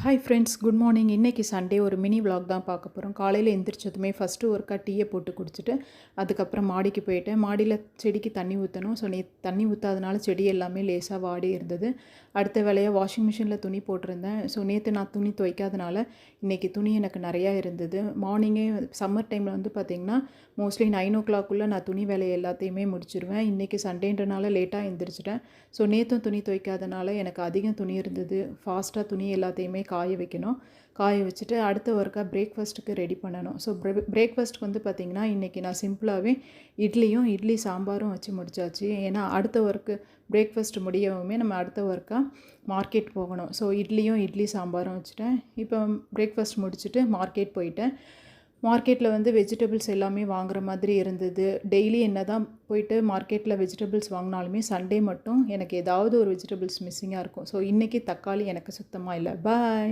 Hi friends, good morning. இன்றைக்கி Sunday ஒரு mini vlog தான் பார்க்க போகிறோம். காலையில் எந்திரிச்சதுமே ஃபஸ்ட்டு ஒருக்கா டீயை போட்டு குடிச்சிட்டு அதுக்கப்புறம் மாடிக்கு போயிட்டேன். மாடியில் செடிக்கு தண்ணி ஊற்றணும். ஸோ தண்ணி ஊற்றாதனால செடி எல்லாமே லேசாக வாடி இருந்தது. அடுத்த வேலையாக வாஷிங் மிஷினில் துணி போட்டிருந்தேன். ஸோ நேற்று நான் துணி துவைக்காதனால இன்றைக்கி துணி எனக்கு நிறையா இருந்தது. மார்னிங்கே சம்மர் டைமில் வந்து பார்த்திங்கன்னா மோஸ்ட்லி 9 o'clock நான் துணி வேலையை எல்லாத்தையுமே முடிச்சிடுவேன். இன்றைக்கி சண்டேன்றனால லேட்டாக எழுந்திரிச்சிட்டேன். ஸோ நேற்றும் துணி துவைக்காதனால எனக்கு அதிகம் துணி இருந்தது. ஃபாஸ்ட்டாக துணி எல்லாத்தையுமே காய வைக்கணும். காய வச்சுட்டு அடுத்த ஒர்க்காக பிரேக்ஃபாஸ்ட்டுக்கு ரெடி பண்ணணும். ஸோ பிரேக்ஃபாஸ்ட்டுக்கு வந்து பார்த்திங்கன்னா இன்றைக்கி நான் சிம்பிளாகவே இட்லி சாம்பாரும் வச்சு முடிச்சாச்சு. ஏன்னா அடுத்த ஒர்க்கு பிரேக்ஃபாஸ்ட் முடியவுமே நம்ம அடுத்த ஒர்க்காக மார்க்கெட் போகணும். ஸோ இட்லி சாம்பாரும் வச்சுட்டேன். இப்போ பிரேக்ஃபாஸ்ட் முடிச்சுட்டு மார்க்கெட் போயிட்டேன். மார்க்கெட்டில் வந்து வெஜிடபிள்ஸ் எல்லாமே வாங்குற மாதிரி இருந்தது. டெய்லி என்ன தான் போயிட்டு மார்க்கெட்டில் வெஜிடபிள்ஸ் வாங்கினாலுமே சண்டே மட்டும் எனக்கு ஏதாவது ஒரு வெஜிடபிள்ஸ் மிஸ்ஸிங்காக இருக்கும். ஸோ இன்றைக்கி தக்காளி எனக்கு சுத்தமாக இல்லை. பாய்.